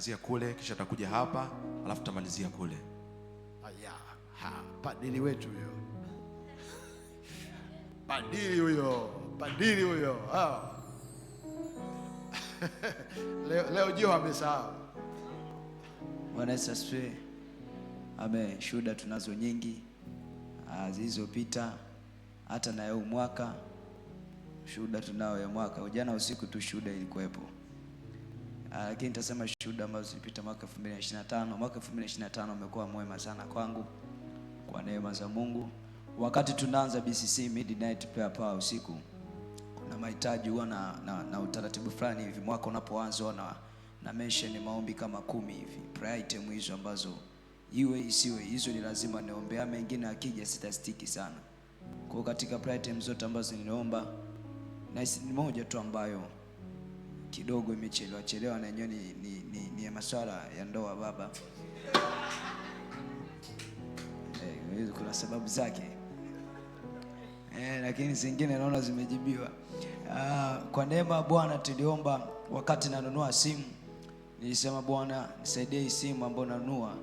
Tutaanzia kule kisha tutakuja hapa, alafu tutamalizia kule. Aya, padiri wetu huyo. Padiri huyo. Leo jio amesahau. Bwana Yesu asifiwe. Amen. Shuhuda tunazo nyingi zilizopita, hata na huu mwaka shuhuda tunao ya mwaka jana usiku tu shuhuda ilikuwepo. Lakini nitasema shuhuda ambazo zilipita mwaka 2025. Mwaka 2025 umekuwa mwema sana kwangu kwa neema za Mungu. Wakati tunaanza BCC Midnight Prayer Power usiku, kuna mahitaji huwa na utaratibu fulani hivi mwaka unapoanza na mention maombi kama 10 hivi. Prayer item hizo ambazo iwe isiwe hizo ni lazima niombe, mengine akija sitastiki sana. Kwa katika prayer item zote ambazo niliomba, na ni moja tu ambayo kidogo imechelewa na yenyewe ni masuala ya ndoa baba. Kuna sababu zake. Lakini zingine naona zimejibiwa. Kwa neema Bwana tuliomba wakati nanunua simu. Nilisema Bwana nisaidie hii simu ambayo nanunua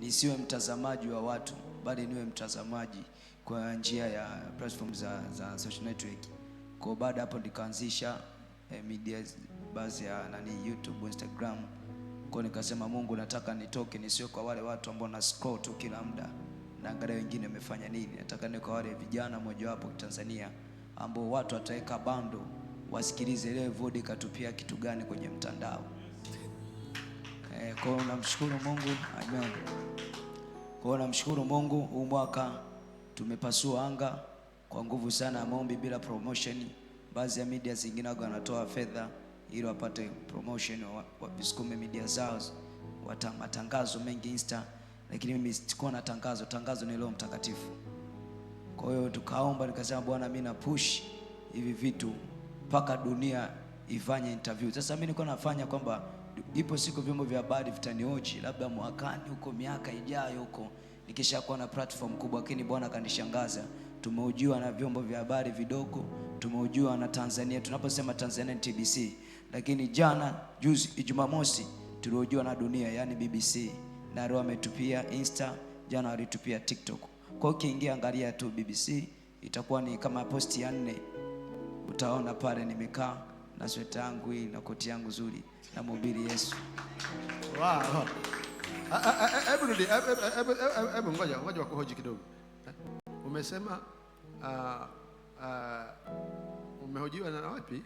nisiwe mtazamaji wa watu, bali niwe mtazamaji kwa njia ya platform za social network. Kwa baada hapo nikaanzisha media baadhi ya YouTube, Instagram. Kwa nikasema Mungu nataka nitoke nisiwe kwa wale watu ambao na scroll tu kila muda na angalia wengine wamefanya nini. Nataka niwe kwa wale vijana mmoja wapo Tanzania ambao watu wataweka bando wasikilize leo Vodi katupia kitu gani kwenye mtandao. Kwa namshukuru Mungu. Amen. Kwa namshukuru Mungu, huu mwaka tumepasua anga kwa nguvu sana ya maombi bila promotion. Baadhi ya media zingine wanatoa fedha ili wapate promotion, wapisukume media zao, matangazo mengi Insta, lakini mimi sikuwa na tangazo ni Roho Mtakatifu. Kwa hiyo tukaomba, nikasema Bwana mimi na push hivi vitu mpaka dunia ifanye interview. Sasa mimi nilikuwa nafanya kwamba ipo siku vyombo vya habari vitanioji labda mwakani huko, miaka ijayo huko nikishakuwa na platform kubwa, lakini Bwana kanishangaza. Tumeujiwa na vyombo vya habari vidogo, tumeujiwa na Tanzania, tunaposema Tanzania TBC, lakini jana juzi Jumamosi tuliojiwa na dunia, yani BBC, na Roho ametupia Insta, jana walitupia TikTok. Kwa hiyo ukiingia angalia tu BBC, itakuwa ni kama posti ya 4, utaona pale nimekaa na sweta yangu hii na koti yangu nzuri na mhubiri Yesu. Wow. Hebu ngoja wakuhoji kidogo. Umesema umehojiwa na wapi?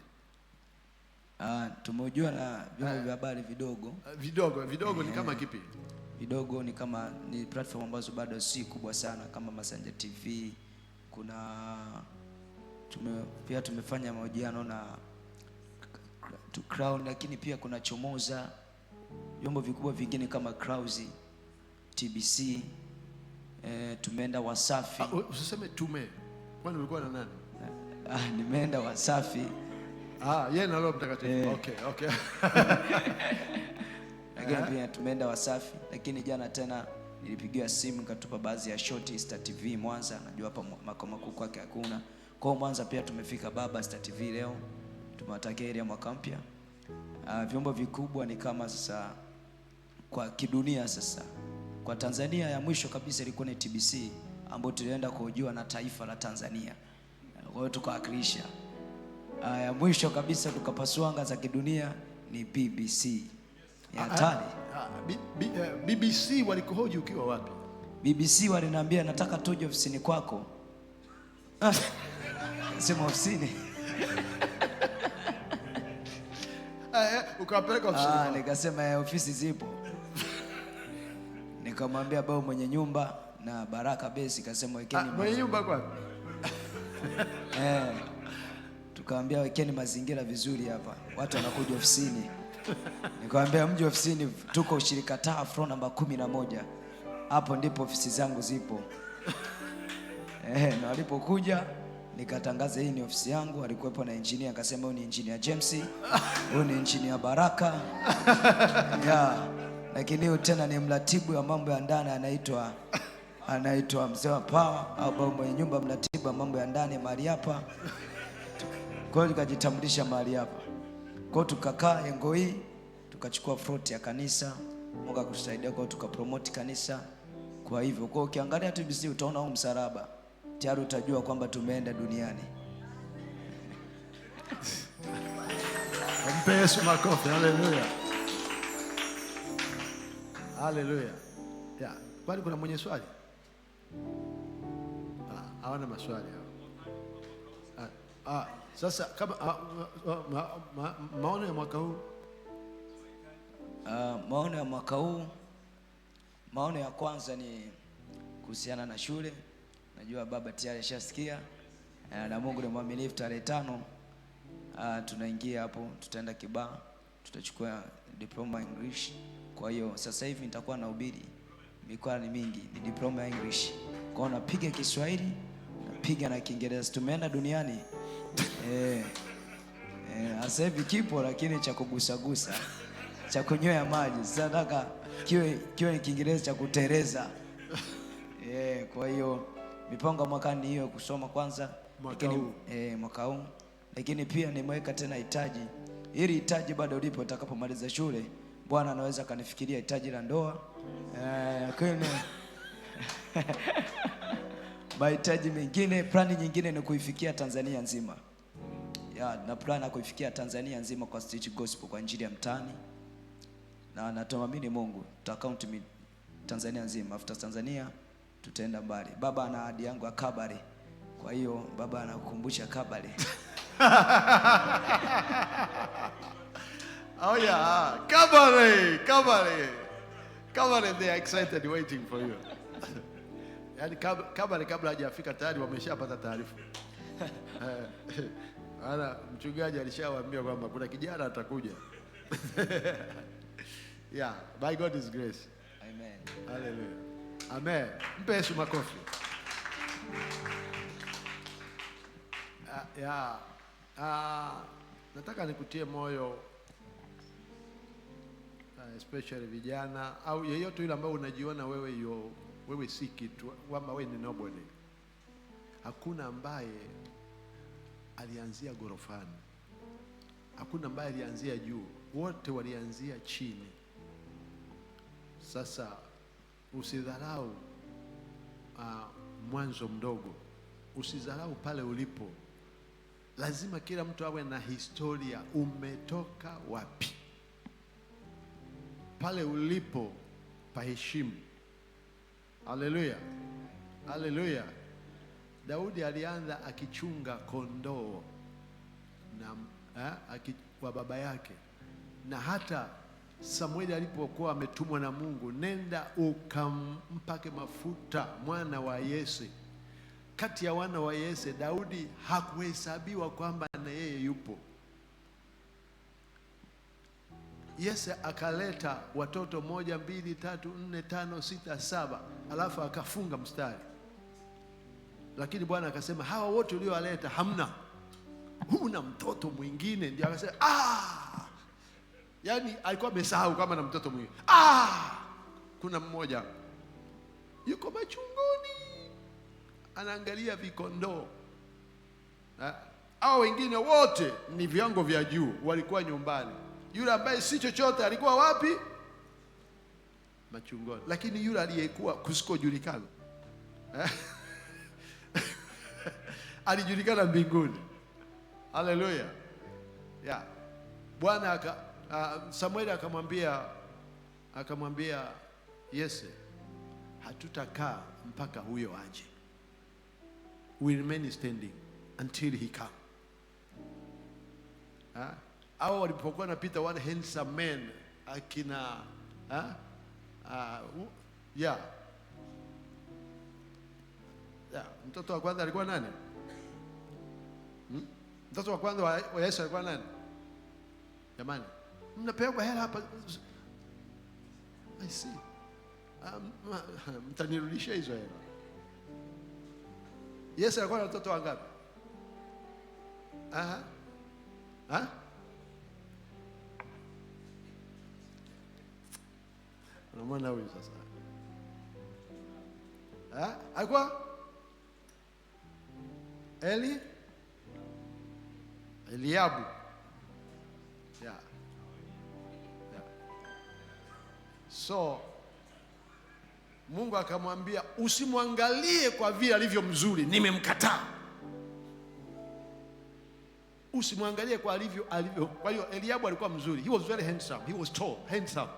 Tumehojiwa na vyombo vya habari vidogo. Vidogo ni kama kipi? Vidogo ni kama ni platform ambazo bado si kubwa sana kama Masanja TV. Pia tumefanya mahojiano na Crown, lakini pia kuna Chomoza, vyombo vikubwa vingine kama Clouds, TBC, tumeenda Wasafi. Usiseme tume. Kwani ulikuwa na nani? Nimeenda Wasafi. Yeye na Roho Mtakatifu. Okay. Lakini pia tumeenda Wasafi, lakini jana tena nilipigiwa simu nikatupa baadhi ya shoti Star TV Mwanza, najua hapa makao makuu kwake hakuna. Kwa Mwanza pia tumefika baba Star TV leo. Tumewatakia heri ya mwaka mpya. Vyombo vikubwa ni kama sasa kwa kidunia. Sasa kwa Tanzania ya mwisho kabisa ilikuwa ni TBC ambapo tulienda kuhojiwa na taifa la Tanzania. Kwa hiyo tukawakilisha. Ya mwisho kabisa tukapasua anga za kidunia ni BBC. Ya hatari. BBC walikuhoji ukiwa wapi? BBC waliniambia nataka tuje ofisini kwako. Sema ofisini. Ukapeleka ofisini. Nikasema ofisi zipo. Nikamwambia baba mwenye nyumba na Baraka Besi, kasema wekeni mwenye nyumba kwa. Tukamwambia wekeni mazingira vizuri hapa, watu wanakuja ofisini. Nikamwambia mje ofisini, tuko ushirika taa floor namba 11. Hapo ndipo ofisi zangu zipo. Na walipokuja nikatangaza hii ni ofisi yangu. Alikuwepo na engineer, akasema huyu ni engineer James, huyu ni engineer Baraka. Lakini huyu tena ni mratibu wa mambo ya ndani, anaitwa mzee wa Power, au baba mwenye nyumba mratibu wa mambo ya ndani mahali hapa. Kwa hiyo nikajitambulisha mahali hapa. Kwa hiyo tukakaa engo hii tukachukua float ya kanisa, Mungu akatusaidia kwa tukapromote kanisa. Kwa hivyo kwa ukiangalia TBC utaona huu msalaba, tayari utajua kwamba tumeenda duniani. Mpe Yesu makofi. Haleluya. Haleluya. Ya, kwani kuna mwenye swali? Hawana maswali hao. Sasa kama maono ya mwaka huu, maono ya mwaka huu, maono ya kwanza ni kuhusiana na shule. Najua baba tayari ashasikia, na Mungu ni mwaminifu. Tarehe 5 tunaingia hapo, tutaenda Kibaha, tutachukua diploma English. Kwa hiyo sasa hivi nitakuwa nahubiri, mikoa ni mingi, ni diploma English. Kwa hiyo napiga Kiswahili, napiga na Kiingereza. Tumeenda duniani. Sasa hivi kipo lakini cha kugusagusa, cha kunywea maji. Sasa nataka kiwe ni Kiingereza cha kutereza. Kwa hiyo mipango mwakani hiyo kusoma kwanza, mwaka huu. Lakini pia nimeweka tena hitaji. Hili hitaji bado lipo, utakapomaliza shule Bwana anaweza kanifikiria hitaji la ndoa. Kwani mahitaji mengine, plani nyingine ni kuifikia Tanzania nzima. Na plan ya kuifikia Tanzania nzima kwa Street Gospel, kwa injili ya mtaani. Na natumaini Mungu tutakaunti Tanzania nzima. After Tanzania tutaenda mbali. Baba ana ahadi yangu ya Kabale. Kwa hiyo baba anakukumbusha Kabale. Oh yeah, Kabale, they are excited waiting for you. Yaani Kabale kabla hajafika tayari wameshapata taarifa. Ana mchungaji alishawaambia kwamba kuna kijana atakuja. Yeah, by God is grace. Amen. Hallelujah. Amen. Mpe Yesu makofi. Nataka nikutie moyo, especially vijana au yeyote yule ambao unajiona wewe si kitu, kwamba wewe ni nobody. Hakuna ambaye alianzia gorofani, hakuna ambaye alianzia juu, wote walianzia chini. Sasa usidharau mwanzo mdogo, usidharau pale ulipo. Lazima kila mtu awe na historia, umetoka wapi. Pale ulipo paheshimu. Haleluya, haleluya. Daudi alianza akichunga kondoo kwa baba yake, na hata Samueli alipokuwa ametumwa na Mungu, nenda ukampake mafuta mwana wa Yese. Kati ya wana wa Yese, Daudi hakuhesabiwa kwamba na yeye yupo. Yese akaleta watoto 1, 2, 3, 4, 5, 6, 7, alafu akafunga mstari. Lakini Bwana akasema hawa wote uliowaleta hamna, huna mtoto mwingine. Ndio akasema yaani alikuwa amesahau kama na mtoto mwingine. Kuna mmoja yuko machungoni anaangalia vikondoo. Hao wengine wote ni viwango vya juu, walikuwa nyumbani. Yule ambaye si chochote alikuwa wapi? Machungoni. Lakini yule aliyekuwa kusikojulikana alijulikana mbinguni. Haleluya. Yeah. Bwana Samueli akamwambia Yese, hatutakaa mpaka huyo aje. We remain standing until he come. Hao walipokuwa napita one handsome man akina mtoto wa kwanza alikuwa nani? Mtoto wa kwanza wa Yesu alikuwa nani? Jamani, mnapewa hela hapa. I see. Mtanirudishia hizo hela. Yesu alikuwa na watoto wangapi? Unamwona huyu sasa? Alikuwa Eliabu. So Mungu akamwambia usimwangalie kwa vile alivyo mzuri, nimemkataa. Usimwangalie kwa alivyo. Kwa hiyo Eliabu alikuwa mzuri. He was very handsome. He was tall, handsome.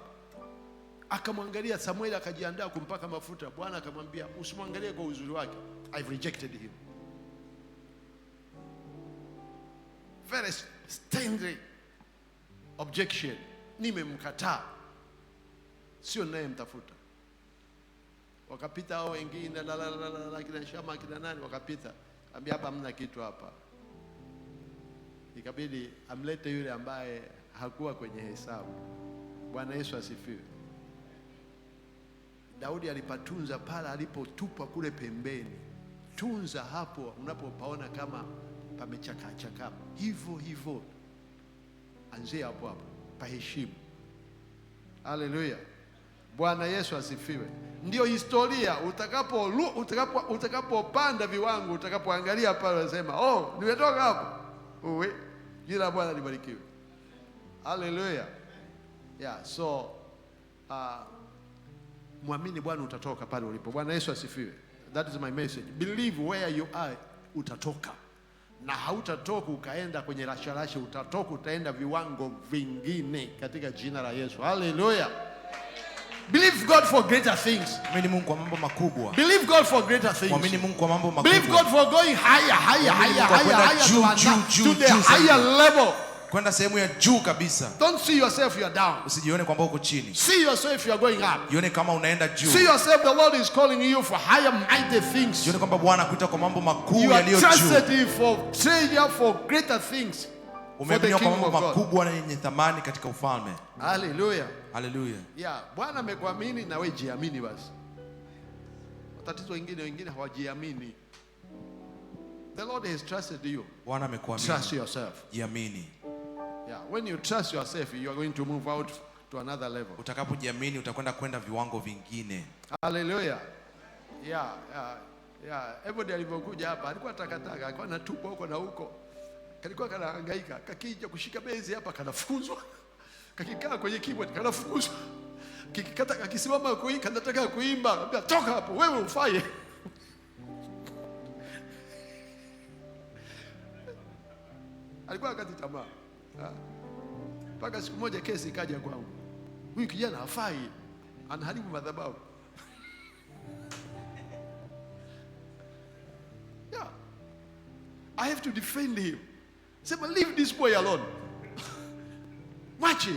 Akamwangalia Samueli, akajiandaa kumpaka mafuta. Bwana akamwambia usimwangalie kwa uzuri wake. I've rejected him. Very sternly objection. Nimemkataa. Sio naye mtafuta. Wakapita hao wengine kina Shama kina nani wakapita. Ambia hapa hamna kitu hapa. Ikabidi amlete yule ambaye hakuwa kwenye hesabu. Bwana Yesu asifiwe. Daudi alipatunza pala alipotupwa kule pembeni. Tunza hapo unapopaona kama pamechaka hivyo. Anzia hapo paheshimu. Haleluya. Bwana Yesu asifiwe. Ndio historia. Utakapopanda viwango, utakapoangalia pale unasema, "Oh, nimetoka hapo." Uwe, jina Bwana libarikiwe. Haleluya. Yeah, so muamini Bwana utatoka pale ulipo. Bwana Yesu asifiwe. That is my message. Believe where you are, utatoka. Na hautatoka ukaenda kwenye rasharasha, utatoka utaenda viwango vingine katika jina la Yesu. Haleluya. Believe God for greater things. Mwamini Mungu kwa mambo makubwa. Believe God for greater things. Mwamini Mungu kwa mambo makubwa. Believe God for going higher to the higher level. Kwenda sehemu ya juu kabisa. Don't see yourself you are down. Usijione kwamba uko chini. See yourself you are going up. Jione kama unaenda juu. See yourself the Lord is calling you for higher mighty things. Jione kwamba Bwana anakuita kwa mambo makuu yaliyo juu. You are trusted for treasure for greater things. Umeaminiwa kwa mambo makubwa na yenye thamani katika ufalme. Hallelujah. Hallelujah. Yeah, Bwana amekuamini na wewe jiamini basi. Tatizo wengine hawajiamini. The Lord has trusted you. Bwana amekuamini. Trust yourself. Jiamini. Yeah, when you trust yourself, you are going to move out to another level. Utakapojiamini utakwenda viwango vingine. Hallelujah. Yeah. Everybody alivyokuja hapa alikuwa takataka, alikuwa anatupa huko na huko. Kalikuwa kanahangaika, kakija kushika bezi hapa kanafukuzwa. Kakikaa kwenye keyboard kanafukuzwa. Kikikata kakisimama kuimba, kanataka kuimba, anambia toka hapo, wewe ufaye. Alikuwa akati tamaa. Mpaka siku moja kesi ikaja kwangu. Huyu kijana hafai, anaharibu madhabahu. Yeah. I have to defend him. Sema, leave this boy alone. Mwache.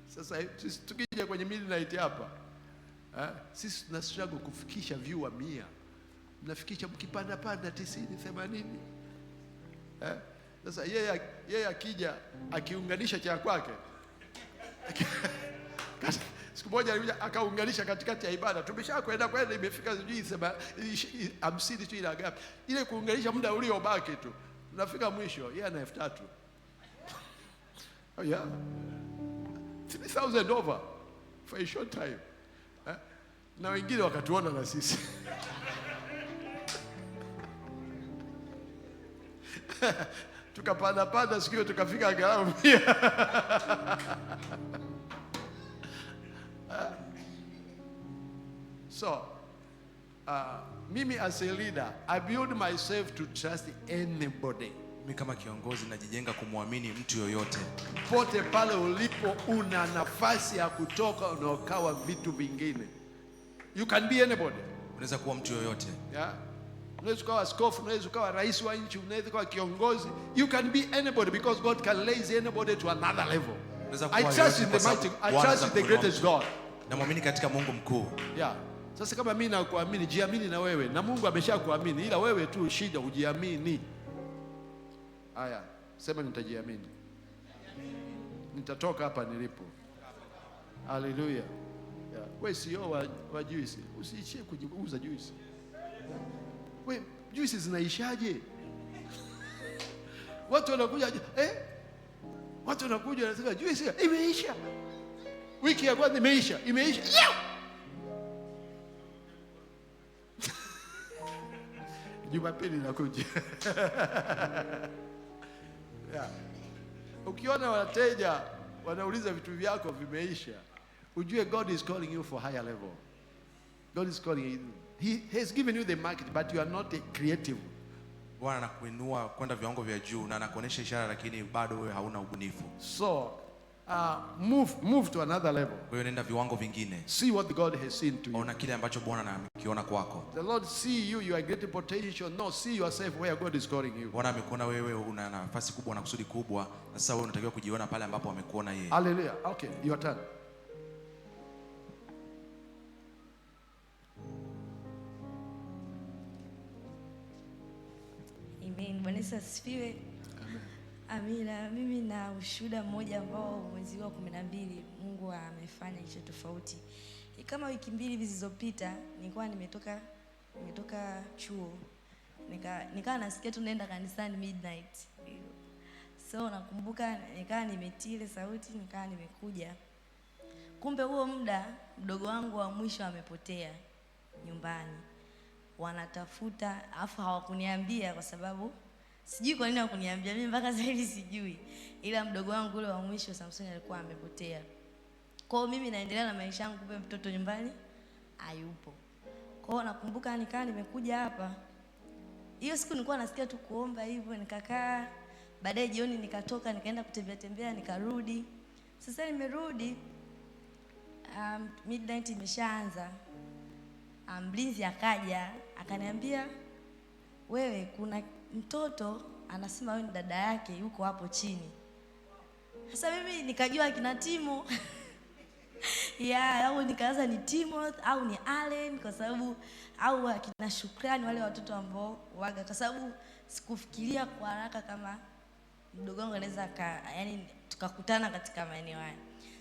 Sasa tukija kwenye midnight hapa, sisi tuna struggle kufikisha viewer 100. Mnafikisha mkipanda 90, 80. Sasa yeye akija akiunganisha cha kwake. Siku moja alikuja akaunganisha katikati ya ibada. Tumeshakwenda imefika sijui 50 tu ila gapi. Ile kuunganisha muda uliobaki tu. Tunafika mwisho, yeye ana 3000. Oh yeah. 3,000 over for a short time. Na wengine wakatuona na sisi. Tukapanda sikio tukafika angalau 100. So, mimi as a leader, I build myself to trust anybody. Mimi kama kiongozi najijenga kumwamini mtu yoyote. Pote pale ulipo una nafasi ya kutoka unaokawa vitu vingine. You can be anybody. Unaweza kuwa mtu yoyote. Yeah. Unaweza kuwa askofu, unaweza kuwa rais wa nchi, unaweza kuwa kiongozi. You can be anybody because God can raise anybody to another level. I trust in the mighty, I trust in the greatest God. Namwamini katika Mungu mkuu. Yeah. Sasa kama mimi nakuamini, jiamini na wewe. Na Mungu ameshakuamini, ila wewe tu shida hujiamini. Haya, sema nitajiamini. Nitatoka hapa nilipo. Hallelujah. Yeah. Wewe sio wa juice. Usiishie kujiuza juice. Wewe juice zinaishaje? Watu wanakuja watu wanakuja wanasema juice imeisha. Wiki ya kwanza imeisha. Jumapili nakuja. Yeah. Ukiona wateja wanauliza vitu vyako vimeisha, ujue God is calling you for higher level. God is calling you. He has given you the market, but you are not creative. Bwana anakuinua kwenda viwango vya juu na anakuonesha ishara, lakini bado wewe hauna ubunifu. So move to another level. Kwa hiyo nenda viwango vingine. See what God has seen to you. Ona kile ambacho Bwana anakiona kwako. The Lord see you are great potential. No, see yourself where God is calling you. Bwana amekuona wewe una nafasi kubwa na kusudi kubwa. Sasa wewe unatakiwa kujiona pale ambapo amekuona yeye. Hallelujah. Okay, your turn. Amen. Bwana Yesu asifiwe. Amina. Mimi na ushuhuda mmoja ambao mwezi wa 12 Mungu amefanya kitu tofauti. Kama wiki 2 zilizopita nilikuwa nimetoka chuo. Nikaa nasikia tunaenda kanisani midnight. So nakumbuka nikaa nimetii ile sauti, nikaa nimekuja. Kumbe huo muda mdogo wangu wa mwisho amepotea nyumbani. Wanatafuta, afu hawakuniambia kwa sababu sijui kwa nini hawakuniambia, mimi mpaka sasa hivi sijui. Ila mdogo wangu ule wa mwisho Samson alikuwa amepotea. Kwa hiyo mimi naendelea na maisha yangu, kumbe mtoto nyumbani hayupo. Kwa hiyo nakumbuka nikaa nimekuja hapa. Hiyo siku nilikuwa nasikia tu kuomba hivyo, nikakaa. Baadaye jioni nikatoka nikaenda kutembea nikarudi. Sasa nimerudi midnight imeshaanza. Mlinzi akaja akaniambia, wewe kuna mtoto anasema wewe ni dada yake, yuko hapo chini. Sasa mimi nikajua kina Timo au nikaanza ni Timo au ni Allen, kwa sababu au akina Shukrani, wale watoto ambao waga, kwa sababu sikufikiria kwa haraka kama mdogo wangu anaweza yani tukakutana katika maeneo haya.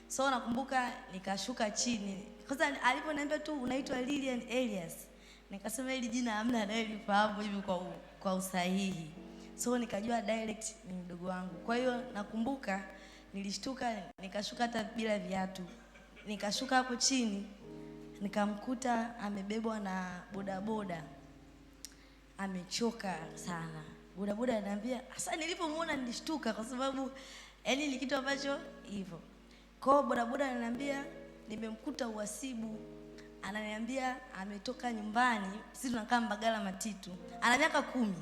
So nakumbuka nikashuka chini. Kwanza aliponiambia tu unaitwa Lilian Elias, nikasema hili jina hamna anayelifahamu hivi kwa usahihi. So nikajua direct ni mdogo wangu. Kwa hiyo nakumbuka nilishtuka, nikashuka hata bila viatu. Nikashuka hapo chini, nikamkuta amebebwa na bodaboda. Amechoka sana. Bodaboda ananiambia, sasa nilipomuona nilishtuka kwa sababu yani ni kitu ambacho hivyo. Kwa bodaboda ananiambia nimemkuta uhasibu. Ananiambia ametoka nyumbani, sisi tunakaa Mbagala Matitu. Ana miaka 10.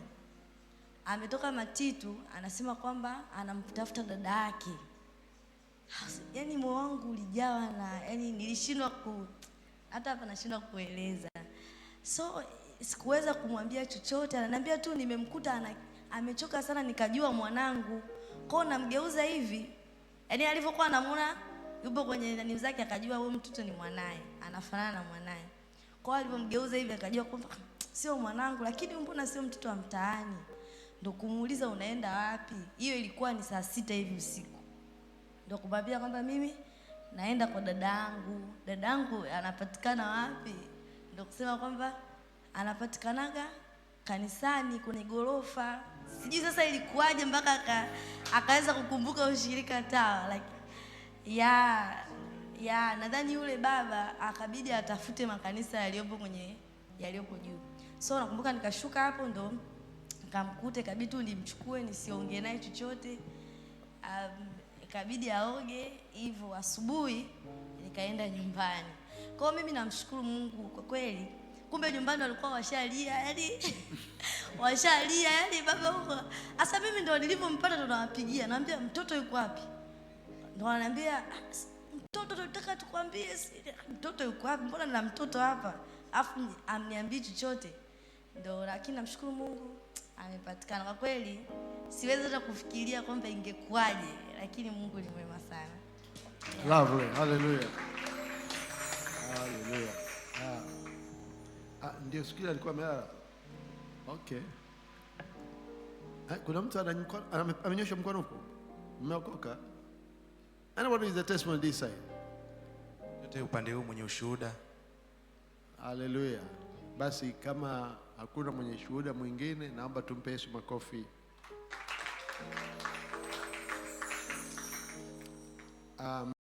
Ametoka Matitu, anasema kwamba anamtafuta dada yake. Yaani moyo wangu ulijawa na yani nilishindwa hata hapa nashindwa kueleza. So sikuweza kumwambia chochote. Ananiambia tu nimemkuta amechoka sana, nikajua mwanangu. Kwa namgeuza hivi. Yaani alivyokuwa anamuona yupo kwenye nani zake, akajua huyo mtoto ni mwanae, anafanana na mwanae. Kwa hiyo alipomgeuza hivi akajua kwamba sio mwanangu, lakini mbona sio mtoto wa mtaani. Ndio kumuuliza unaenda wapi? Hiyo ilikuwa ni saa 6 hivi usiku. Ndio kumwambia kwamba mimi naenda kwa dadangu. Dadangu anapatikana wapi? Ndio kusema kwamba anapatikanaga kanisani kwenye gorofa. Sijui sasa ilikuwaje mpaka akaweza kukumbuka ushirika tawa like nadhani yule baba akabidi atafute makanisa yaliyopo juu. So nakumbuka nikashuka hapo, ndo nikamkuta, ikabidi tu nimchukue nisiongee naye chochote. Ikabidi aoge hivyo. Asubuhi nikaenda nyumbani. Kwa hiyo mimi namshukuru Mungu kwa kweli. Kumbe nyumbani walikuwa washalia, yani washalia, yani baba huko. Sasa mimi ndo nilipompata ndo nawapigia, naambia mtoto yuko wapi? Ndo ananiambia mtoto tunataka tukwambie, mtoto yuko wapi? Mbona na mtoto hapa? Afu amniambii chochote. Ndo lakini namshukuru Mungu amepatikana. Kwa kweli siwezi hata kufikiria kwamba ingekuwaje, lakini Mungu ni mwema sana. Lovely. Hallelujah. Hallelujah. Ndio sikia alikuwa amelala. Okay. Kuna mtu amenyosha mkono huko. Mmeokoka? Anybody is the testimony this side? Yote upande huu mwenye ushuhuda. Hallelujah. Basi kama hakuna mwenye shuhuda mwingine, naomba tumpe Yesu makofi.